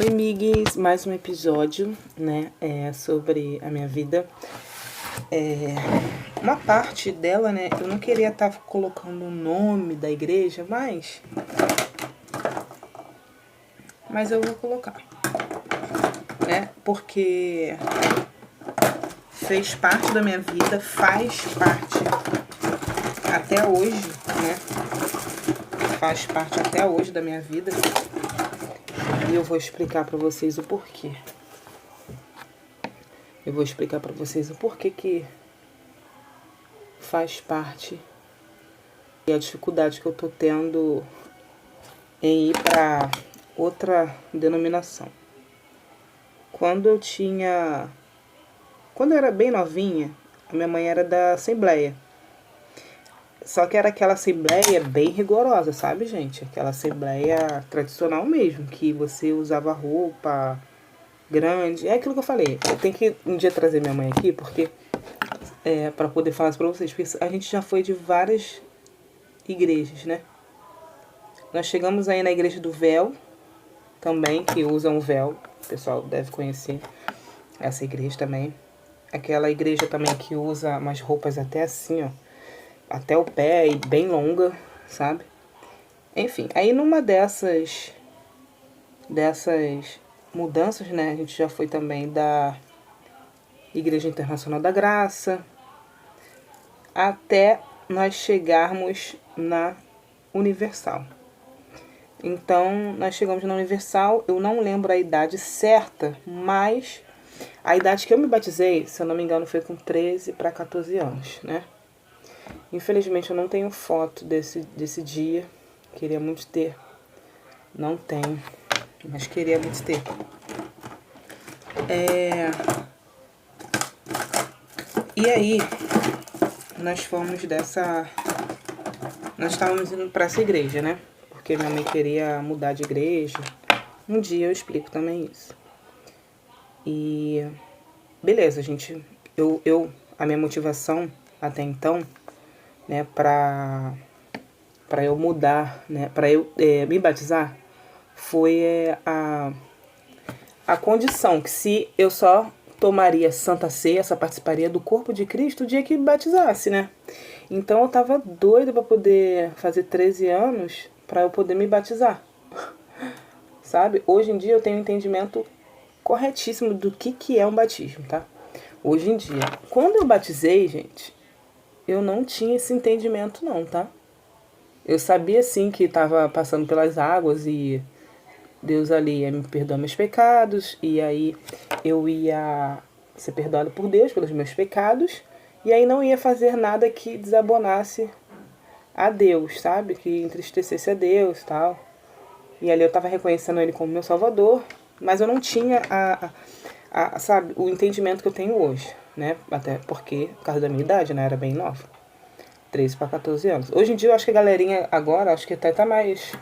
Oi, migues, mais um episódio, né, sobre a minha vida. Uma parte dela, né, eu não queria estar colocando o nome da igreja, mas eu vou colocar, né, porque fez parte da minha vida, faz parte até hoje, né, faz parte até hoje da minha vida. E eu vou explicar pra vocês o porquê. Eu vou explicar pra vocês o porquê que faz parte e a dificuldade que eu tô tendo em ir pra outra denominação. Quando eu era bem novinha, a minha mãe era da Assembleia. Só que era aquela Assembleia bem rigorosa, sabe, gente? Aquela Assembleia tradicional mesmo, que você usava roupa grande. É aquilo que eu falei. Eu tenho que um dia trazer minha mãe aqui, porque para poder falar isso pra vocês. Porque a gente já foi de várias igrejas, né? Nós chegamos aí na igreja do véu, também, que usa um véu. O pessoal deve conhecer essa igreja também. Aquela igreja também que usa umas roupas até assim, ó. Até o pé e bem longa, sabe? Enfim, aí numa dessas mudanças, né? A gente já foi também da Igreja Internacional da Graça, até nós chegarmos na Universal. Então, nós chegamos na Universal, eu não lembro a idade certa, mas a idade que eu me batizei, se eu não me engano, foi com 13 para 14 anos, né? Infelizmente, eu não tenho foto desse dia, queria muito ter, não tenho, mas queria muito ter. E aí, nós estávamos indo para essa igreja, né? Porque minha mãe queria mudar de igreja. Um dia eu explico também isso. E beleza, gente. A minha motivação até então, né, para eu mudar, né, para eu me batizar, foi a condição que se eu só tomaria Santa Ceia, só participaria do corpo de Cristo o dia que me batizasse, né? Então eu tava doida para poder fazer 13 anos para eu poder me batizar. Sabe? Hoje em dia eu tenho um entendimento corretíssimo do que é um batismo, tá? Hoje em dia. Quando eu batizei, gente, eu não tinha esse entendimento não, tá? Eu sabia sim que estava passando pelas águas e Deus ali ia me perdoar meus pecados, e aí eu ia ser perdoado por Deus pelos meus pecados, e aí não ia fazer nada que desabonasse a Deus, sabe? Que entristecesse a Deus e tal. E ali eu estava reconhecendo Ele como meu Salvador, mas eu não tinha sabe, o entendimento que eu tenho hoje, né? Até porque, por causa da minha idade, né? Era bem nova. 13 para 14 anos. Hoje em dia eu acho que a galerinha agora, acho que até tá mais...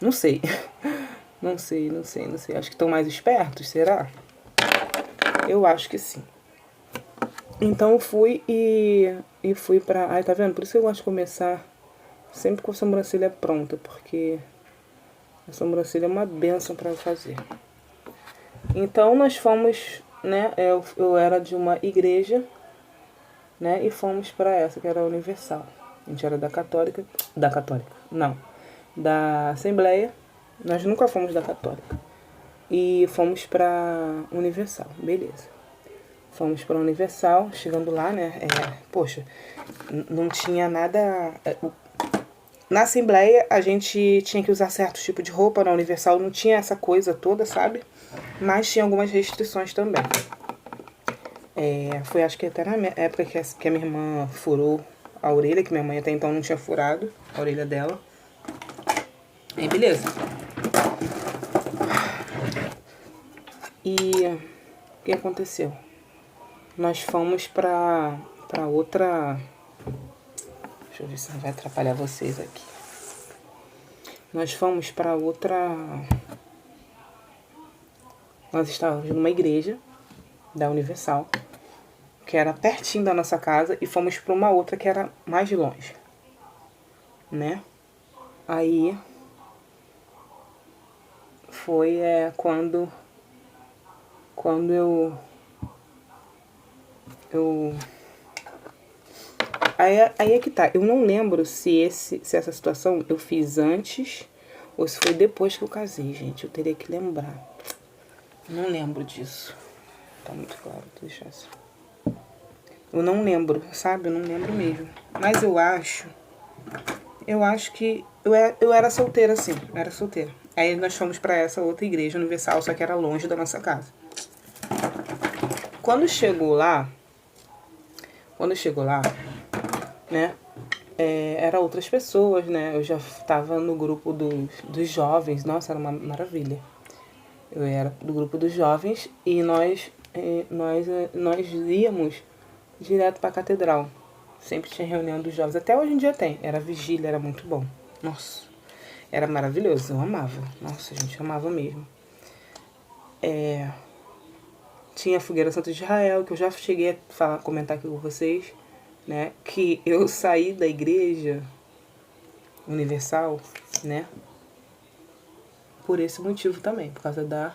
Não sei. Não sei. Acho que estão mais espertos, será? Eu acho que sim. Então eu fui e fui pra... Ai, tá vendo? Por isso que eu gosto de começar sempre com a sobrancelha pronta, porque a sobrancelha é uma bênção pra eu fazer. Então nós fomos, né? Eu era de uma igreja, né? E fomos pra essa, que era a Universal. A gente era da Católica. Não. Da Assembleia. Nós nunca fomos da Católica. E fomos pra Universal, beleza. Fomos pra Universal, chegando lá, né? Poxa, não tinha nada... Na Assembleia, a gente tinha que usar certos tipos de roupa. Na Universal não tinha essa coisa toda, sabe? Mas tinha algumas restrições também. Foi acho que até na época que a minha irmã furou a orelha, que minha mãe até então não tinha furado a orelha dela. Aí beleza. E o que aconteceu? Nós fomos pra outra... Deixa eu ver se não vai atrapalhar vocês aqui. Nós fomos pra outra... Nós estávamos numa igreja da Universal, que era pertinho da nossa casa, e fomos pra uma outra que era mais longe, né? Aí foi quando eu aí é que tá. Eu não lembro se essa situação eu fiz antes ou se foi depois que eu casei, gente. Eu teria que lembrar. Não lembro disso. Tá muito claro, deixa assim. Eu não lembro, sabe? Eu não lembro mesmo. Mas eu acho que eu era solteira, sim. Eu era solteira. Aí nós fomos pra essa outra igreja universal, só que era longe da nossa casa. Quando chegou lá, né? Era outras pessoas, né? Eu já estava no grupo dos jovens. Nossa, era uma maravilha. Eu era do grupo dos jovens e nós íamos direto para a catedral. Sempre tinha reunião dos jovens. Até hoje em dia tem. Era vigília, era muito bom. Nossa, era maravilhoso. Eu amava. Nossa, a gente amava mesmo. Tinha a Fogueira Santa de Israel, que eu já cheguei a comentar aqui com vocês, né? Que eu saí da igreja universal, né? Por esse motivo também, por causa da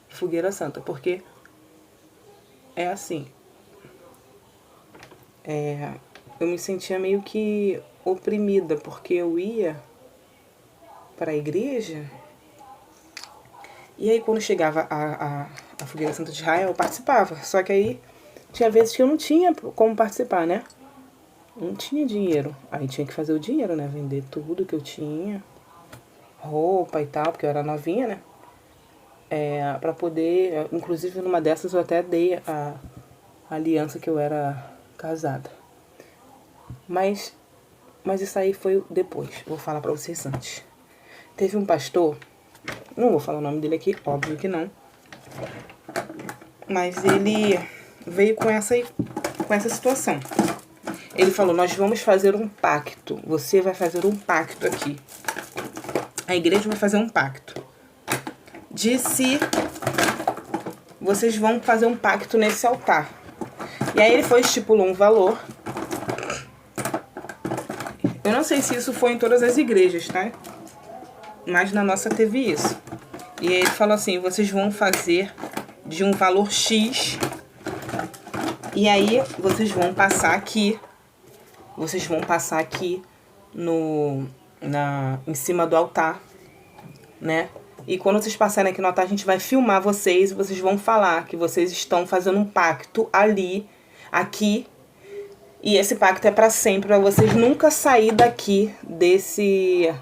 Fogueira Santa. Porque é assim, eu me sentia meio que oprimida, porque eu ia para a igreja e aí quando chegava a Fogueira Santa de Israel eu participava. Só que aí tinha vezes que eu não tinha como participar, né? Não tinha dinheiro. Aí tinha que fazer o dinheiro, né? Vender tudo que eu tinha, roupa e tal, porque eu era novinha, né? Pra poder, inclusive numa dessas eu até dei a aliança que eu era casada. Mas isso aí foi depois. Vou falar pra vocês antes. Teve um pastor, não vou falar o nome dele aqui, óbvio que não. Mas ele veio com essa situação. Ele falou, nós vamos fazer um pacto. Você vai fazer um pacto aqui. A igreja vai fazer um pacto. Disse, vocês vão fazer um pacto nesse altar. E aí ele estipulou um valor. Eu não sei se isso foi em todas as igrejas, tá? Mas na nossa teve isso. E aí ele falou assim, vocês vão fazer de um valor X. E aí vocês vão passar aqui. Em cima do altar, né? E quando vocês passarem aqui no altar, a gente vai filmar vocês e vocês vão falar que vocês estão fazendo um pacto ali, aqui. E esse pacto é para sempre, para vocês nunca sair daqui desse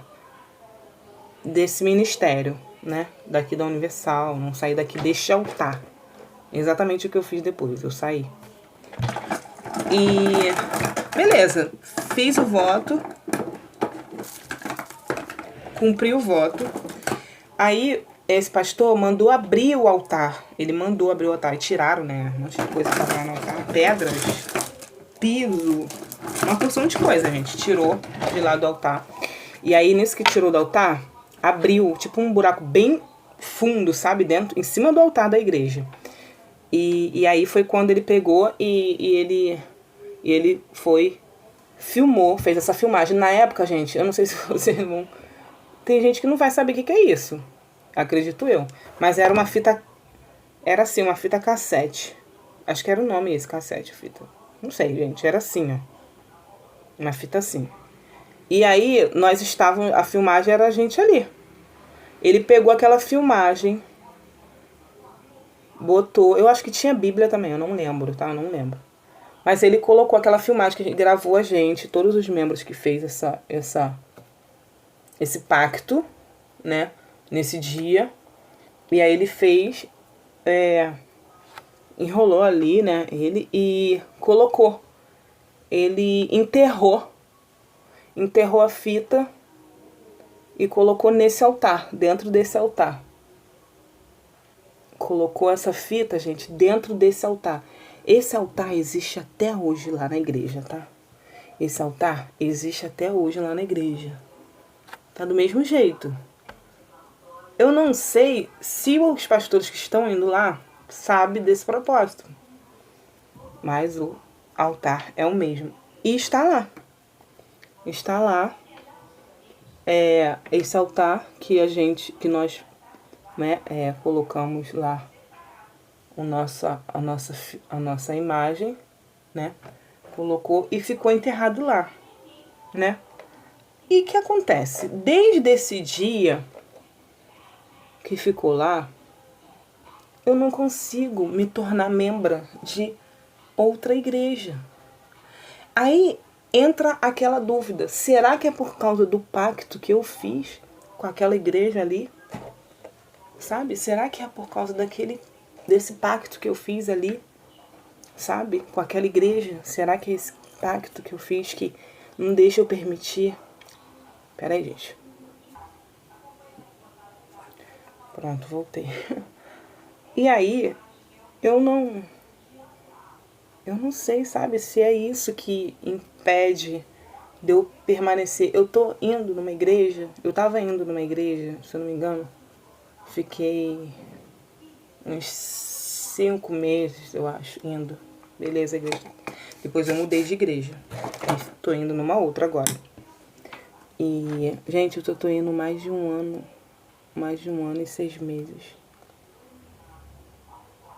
ministério, né? Daqui da Universal, não sair daqui deste altar. Exatamente o que eu fiz depois, eu saí. E beleza, fiz o voto, cumpri o voto. Aí esse pastor mandou abrir o altar. Ele mandou abrir o altar e tiraram, né? Um monte de coisa que tava lá no altar. Pedras, piso, uma porção de coisa, gente. Tirou de lá do altar. E aí, nisso que tirou do altar, abriu, tipo um buraco bem fundo, sabe? Dentro, em cima do altar da igreja. E aí foi quando ele pegou e ele foi, filmou, fez essa filmagem. Na época, gente, eu não sei se vocês vão... Tem gente que não vai saber o que é isso. Acredito eu. Mas era uma fita... Era assim, uma fita cassete. Acho que era o nome esse, cassete, fita. Não sei, gente. Era assim, ó. Uma fita assim. E aí, nós estávamos... A filmagem era a gente ali. Ele pegou aquela filmagem... Botou... Eu acho que tinha Bíblia também, eu não lembro, tá? Eu não lembro. Mas ele colocou aquela filmagem que gravou a gente, todos os membros que fez esse pacto, né? Nesse dia. E aí ele fez... enrolou ali, né? Ele e colocou. Ele enterrou a fita e colocou nesse altar, dentro desse altar. Colocou essa fita, gente, dentro desse altar. Esse altar existe até hoje lá na igreja, tá? Esse altar existe até hoje lá na igreja. Tá do mesmo jeito. Eu não sei se os pastores que estão indo lá sabem desse propósito. Mas o altar é o mesmo. E está lá. Está lá. Esse altar que nós né? Colocamos lá a nossa imagem, né? Colocou e ficou enterrado lá, né? E o que acontece? Desde esse dia que ficou lá, eu não consigo me tornar membro de outra igreja. Aí entra aquela dúvida, será que é por causa do pacto que eu fiz com aquela igreja ali? Sabe? Será que é por causa desse pacto que eu fiz ali? Sabe? Com aquela igreja? Será que é esse pacto que eu fiz que não deixa eu permitir? Pera aí, gente. Pronto, voltei. E aí, eu não sei, sabe, se é isso que impede de eu permanecer. Eu tô indo numa igreja, eu tava indo numa igreja, se eu não me engano, fiquei uns 5 meses, eu acho, indo. Beleza, igreja. Depois eu mudei de igreja. Tô indo numa outra agora. E, gente, eu tô indo mais de um ano e 6 meses.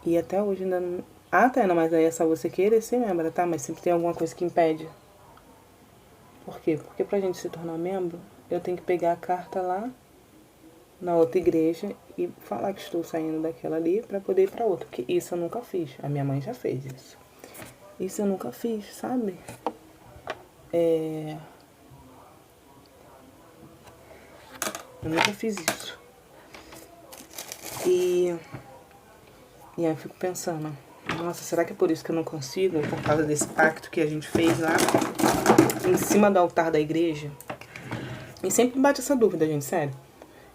E até hoje ainda não... Ah, Tainá, mas aí é só você querer ser membro, tá? Mas sempre tem alguma coisa que impede. Por quê? Porque pra gente se tornar membro, eu tenho que pegar a carta lá na outra igreja e falar que estou saindo daquela ali pra poder ir pra outra. Porque isso eu nunca fiz. A minha mãe já fez isso. Isso eu nunca fiz, sabe? Eu nunca fiz isso. E aí eu fico pensando, nossa, será que é por isso que eu não consigo? Por causa desse pacto que a gente fez lá em cima do altar da igreja? E sempre bate essa dúvida, gente, sério.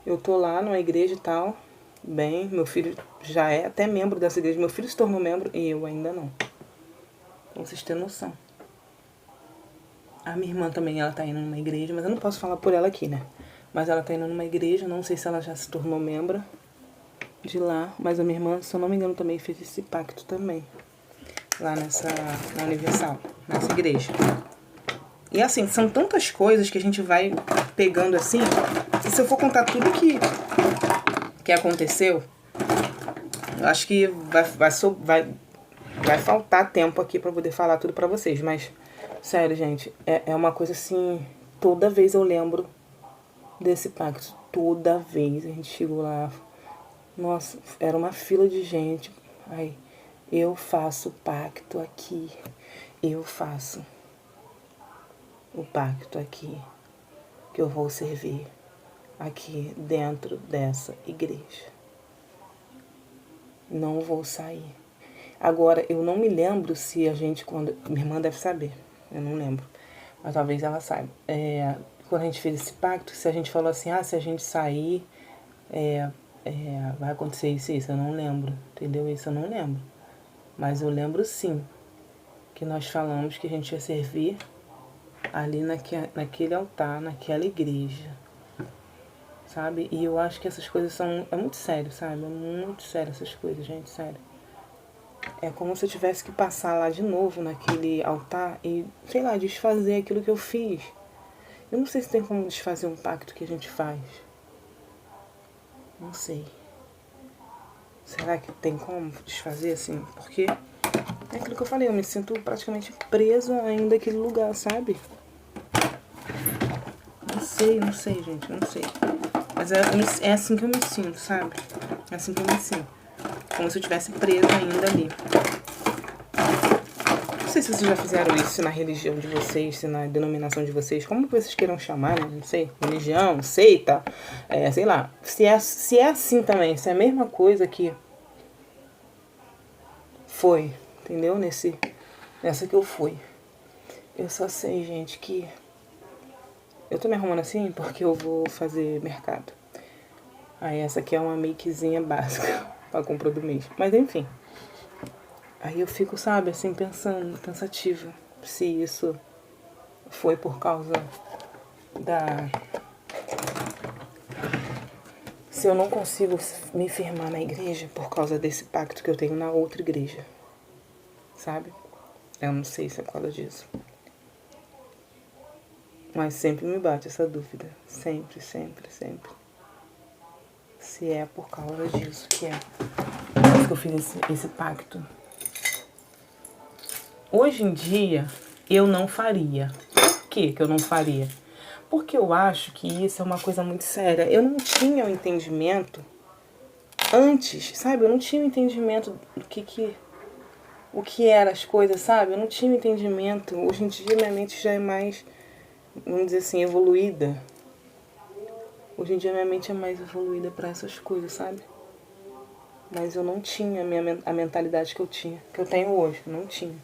Eu tô lá numa igreja e tal, bem, meu filho já é até membro dessa igreja. Meu filho se tornou membro e eu ainda não. Pra vocês terem noção. A minha irmã também, ela tá indo numa igreja, mas eu não posso falar por ela aqui, né? Mas ela tá indo numa igreja, não sei se ela já se tornou membro de lá, mas a minha irmã, se eu não me engano, também fez esse pacto também. Lá na Universal, nessa igreja. E assim, são tantas coisas que a gente vai pegando assim, e se eu for contar tudo que aconteceu, eu acho que vai faltar tempo aqui pra poder falar tudo pra vocês, mas sério, gente, é uma coisa assim, toda vez eu lembro desse pacto, toda vez a gente chegou lá, nossa, era uma fila de gente, aí, eu faço pacto aqui, eu faço o pacto aqui, que eu vou servir aqui dentro dessa igreja. Não vou sair. Agora, eu não me lembro se a gente, quando... Minha irmã deve saber, eu não lembro. Mas talvez ela saiba. Quando a gente fez esse pacto, se a gente falou assim, se a gente sair, vai acontecer isso e isso. Eu não lembro, entendeu? Isso eu não lembro. Mas eu lembro sim, que nós falamos que a gente ia servir ali naquele altar, naquela igreja. Sabe? E eu acho que essas coisas são... É muito sério, sabe? É muito sério essas coisas, gente, sério. É como se eu tivesse que passar lá de novo naquele altar e, sei lá, desfazer aquilo que eu fiz. Eu não sei se tem como desfazer um pacto que a gente faz. Não sei. Será que tem como desfazer assim? Porque é aquilo que eu falei, eu me sinto praticamente presa ainda naquele lugar, sabe? Não sei, gente, não sei. Mas é assim que eu me sinto, sabe? É assim que eu me sinto. Como se eu estivesse presa ainda ali. Não sei se vocês já fizeram isso na religião de vocês, se na denominação de vocês, como vocês queiram chamar, né? Não sei, religião, seita, sei lá. Se é assim também, se é a mesma coisa que foi, entendeu? Nessa que eu fui. Eu só sei, gente, que eu tô me arrumando assim porque eu vou fazer mercado. Aí essa aqui é uma makezinha básica pra compra do mês. Mas enfim. Aí eu fico, sabe, assim, pensando, pensativa, se isso foi por causa se eu não consigo me firmar na igreja por causa desse pacto que eu tenho na outra igreja, sabe? Eu não sei se é por causa disso. Mas sempre me bate essa dúvida. Sempre, sempre, sempre. se é por causa disso que é. Por isso que eu fiz esse pacto. Hoje em dia, eu não faria. Por que eu não faria? Porque eu acho que isso é uma coisa muito séria. Eu não tinha o entendimento antes, sabe? Eu não tinha o entendimento do o que eram as coisas, sabe? Eu não tinha o entendimento. Hoje em dia, minha mente já é mais, vamos dizer assim, evoluída. Hoje em dia, minha mente é mais evoluída para essas coisas, sabe? Mas eu não tinha a mentalidade que eu tenho hoje. Eu não tinha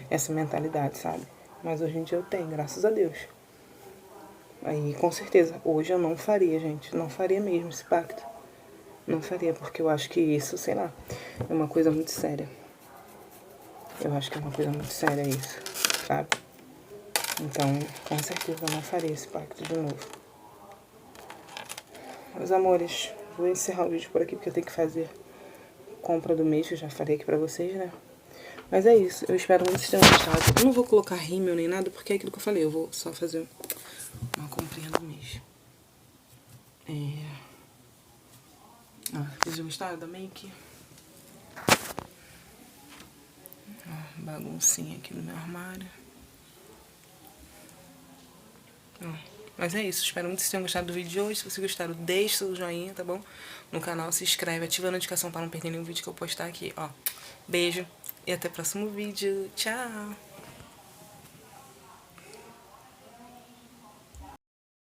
essa mentalidade, sabe? Mas hoje em dia eu tenho, graças a Deus. Aí, com certeza, hoje eu não faria, gente. Não faria mesmo esse pacto. Não faria, porque eu acho que isso, sei lá, é uma coisa muito séria. Eu acho que é uma coisa muito séria isso, sabe? Então, com certeza eu não faria esse pacto de novo. Meus amores, vou encerrar o vídeo por aqui, porque eu tenho que fazer compra do mês, que eu já falei aqui pra vocês, né? Mas é isso, eu espero muito que vocês tenham gostado. Eu não vou colocar rímel nem nada, porque é aquilo que eu falei, eu vou só fazer uma comprinha do mês. Vocês já gostaram da make? Baguncinha aqui no meu armário. Mas é isso, espero muito que vocês tenham gostado do vídeo de hoje. Se vocês gostaram, deixe seu joinha, tá bom? No canal, se inscreve, ativa a notificação para não perder nenhum vídeo que eu postar aqui, ó. Beijo e até o próximo vídeo. Tchau!